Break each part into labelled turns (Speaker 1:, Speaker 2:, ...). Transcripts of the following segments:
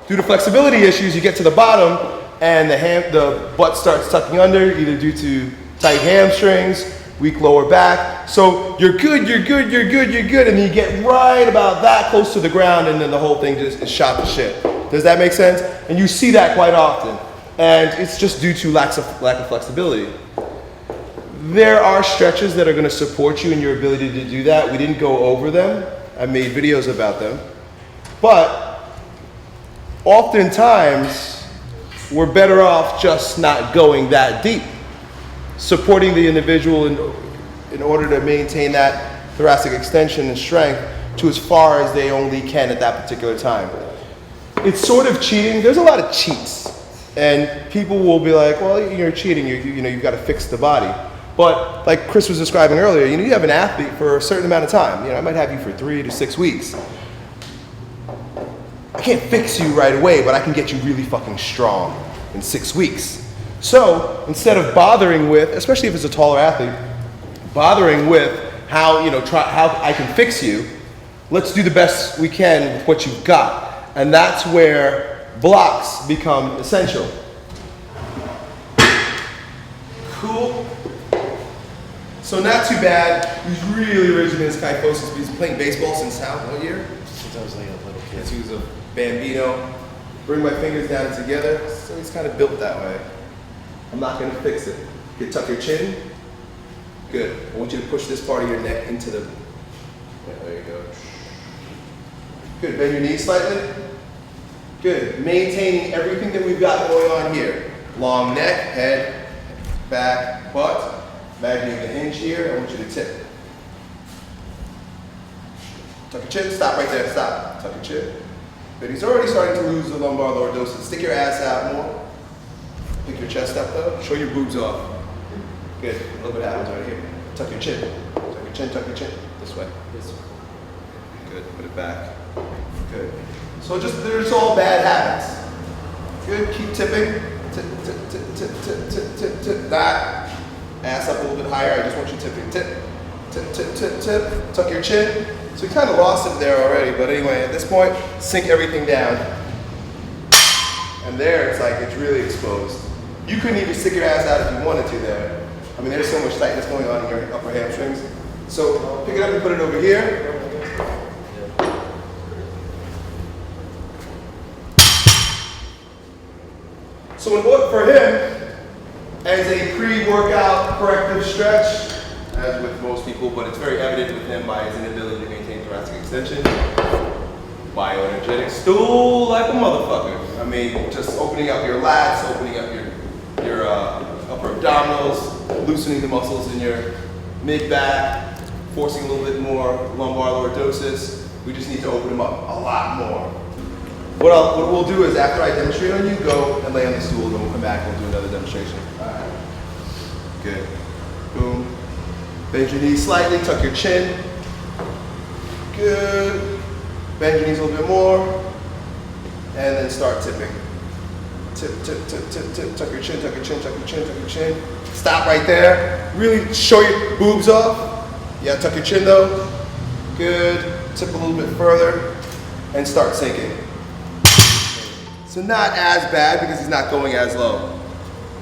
Speaker 1: Due to flexibility issues, you get to the bottom and the butt starts tucking under, either due to tight hamstrings, weak lower back. So you're good, and then you get right about that close to the ground, and then the whole thing just is shot to shit. Does that make sense? And you see that quite often. And it's just due to lack of flexibility. There are stretches that are going to support you in your ability to do that. We didn't go over them. I made videos about them. But oftentimes, we're better off just not going that deep. Supporting the individual in order to maintain that thoracic extension and strength to as far as they only can at that particular time. It's sort of cheating. There's a lot of cheats. And people will be like, well, you're cheating. You've got to fix the body. But like Chris was describing earlier, you have an athlete for a certain amount of time. I might have you for 3 to 6 weeks. I can't fix you right away, but I can get you really fucking strong in 6 weeks. So instead of bothering with, especially if it's a taller athlete, bothering with how I can fix you, let's do the best we can with what you've got. And that's where blocks become essential. Cool. So not too bad. He's really rigid in his kyphosis. He's been playing baseball since what year?
Speaker 2: Since I was like a little kid.
Speaker 1: Since he was a bambino. Bring my fingers down together. So he's kind of built that way. I'm not going to fix it. You tuck your chin. Good. I want you to push this part of your neck into the... Yeah, there you go. Good. Bend your knees slightly. Good. Maintaining everything that we've got going on here. Long neck, head, back, butt. Imagining the hinge here. I want you to tip. Tuck your chin. Stop right there. Stop. Tuck your chin. Good. He's already starting to lose the lumbar lordosis. Stick your ass out more. Pick your chest up though. Show your boobs off. Good. A little bit happens right here. Tuck your chin. Tuck your chin, tuck your chin. This way. This way. Good. Put it back. Good. So they're just all bad habits. Good. Keep tipping. Tip, tip, tip, tip, tip, tip, tip, tip. That. Ass up a little bit higher. I just want you tipping. Tip. Tip, tip, tip, tip. Tuck your chin. So you kind of lost it there already. But anyway, at this point, sink everything down. And there, it's really exposed. You couldn't even stick your ass out if you wanted to there. I mean, there's so much tightness going on in your upper hamstrings. So pick it up and put it over here. So in order for him, as a pre-workout corrective stretch, as with most people, but it's very evident with him by his inability to maintain thoracic extension, bioenergetic stool like a motherfucker. I mean, just opening up your lats, opening up your upper abdominals, loosening the muscles in your mid-back, forcing a little bit more lumbar lordosis. We just need to open them up a lot more. What we'll do is after I demonstrate on you, go and lay on the stool, and then we'll come back and we'll do another demonstration. All right. Good. Boom. Bend your knees slightly, tuck your chin. Good. Bend your knees a little bit more. And then start tipping. Tip, tip, tip, tip, tip. Tuck your chin, tuck your chin, tuck your chin, tuck your chin. Stop right there. Really show your boobs off. Yeah, tuck your chin though. Good. Tip a little bit further. And start sinking. So not as bad because he's not going as low.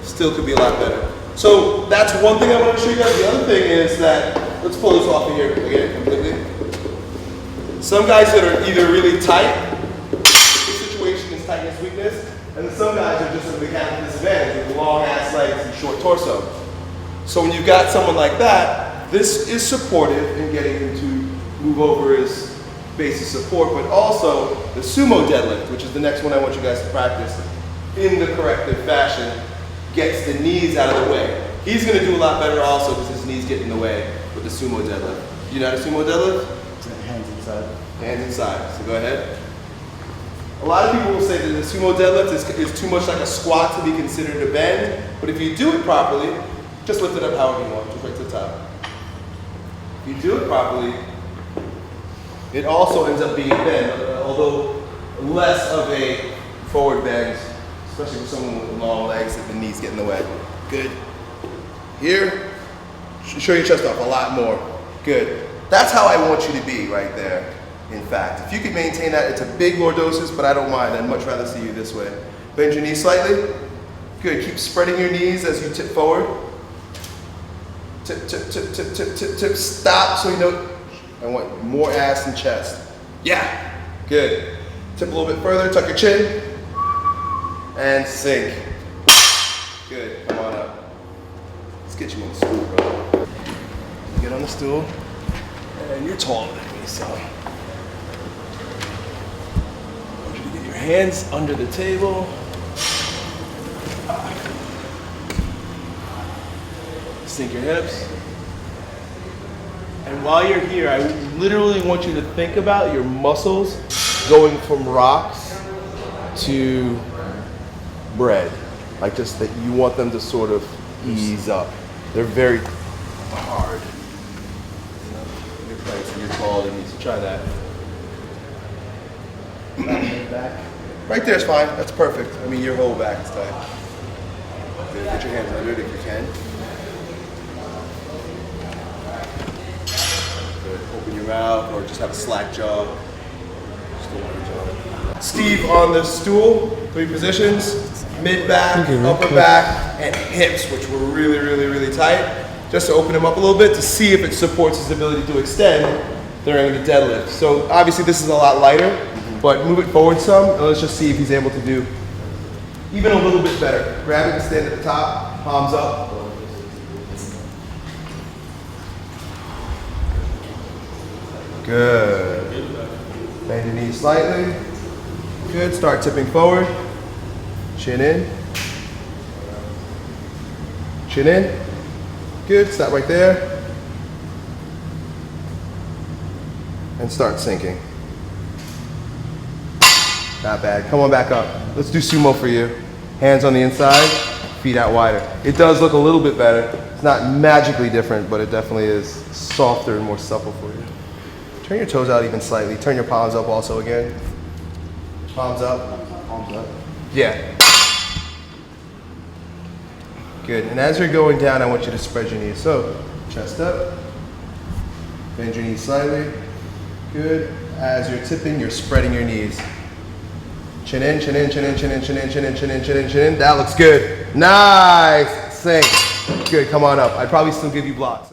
Speaker 1: Still could be a lot better. So that's one thing I want to show you guys. The other thing is that, let's pull this off of here again completely. Some guys that are either really tight, the situation is tightness weakness, and then some guys are just at a mechanical disadvantage with long ass legs and short torso. So when you've got someone like that, this is supportive in getting him to move over his base of support, but also the sumo deadlift, which is the next one I want you guys to practice in the corrective fashion, gets the knees out of the way. He's going to do a lot better also because his knees get in the way with the sumo deadlift. Do you know how to sumo deadlift?
Speaker 2: Hands inside.
Speaker 1: Hands inside. So go ahead. A lot of people will say that the sumo deadlift is too much like a squat to be considered a bend, but if you do it properly, just lift it up however you want, just right to the top. If you do it properly, it also ends up being a bend, although less of a forward bend, especially for someone with long legs that the knees get in the way. Good. Here, show your chest off a lot more. Good. That's how I want you to be right there. in fact. If you could maintain that, it's a big lordosis, but I don't mind. I'd much rather see you this way. Bend your knees slightly. Good, keep spreading your knees as you tip forward. Tip, tip, tip, tip, tip, tip, tip. Stop so you know, I want more ass and chest. Yeah, good. Tip a little bit further, tuck your chin, and sink. Good, come on up. Let's get you on the stool, bro. Get on the stool, and you're taller than me, so. I want you to get your hands under the table. Sink your hips. And while you're here, I literally want you to think about your muscles going from rocks to bread. Like just that you want them to sort of ease up. They're very hard. You're taller than me, so try that. Back. Right there is fine. That's perfect. I mean, your whole back is tight. Good. Put your hands under it if you can. Good. Open your mouth or just have a slack jaw. Just don't want your jaw. Steve on the stool. 3 positions. Mid back, upper back, and hips, which were really, really, really tight. Just to open him up a little bit to see if it supports his ability to extend during the deadlift. So obviously this is a lot lighter, but move it forward some, and let's just see if he's able to do even a little bit better. Grab it and stand at the top, palms up. Good. Bend your knees slightly. Good, start tipping forward. Chin in. Chin in. Good, stop right there. And start sinking. Not bad, come on back up. Let's do sumo for you. Hands on the inside, feet out wider. It does look a little bit better. It's not magically different, but it definitely is softer and more supple for you. Turn your toes out even slightly. Turn your palms up also again. Palms up, palms up. Yeah. Good, and as you're going down, I want you to spread your knees. So, chest up, bend your knees slightly. Good, as you're tipping, you're spreading your knees. Chin in, chin in, chin in, chin in, chin in, chin in, chin in, chin in, chin in. That looks good. Nice, sink. Good, come on up. I'd probably still give you blocks.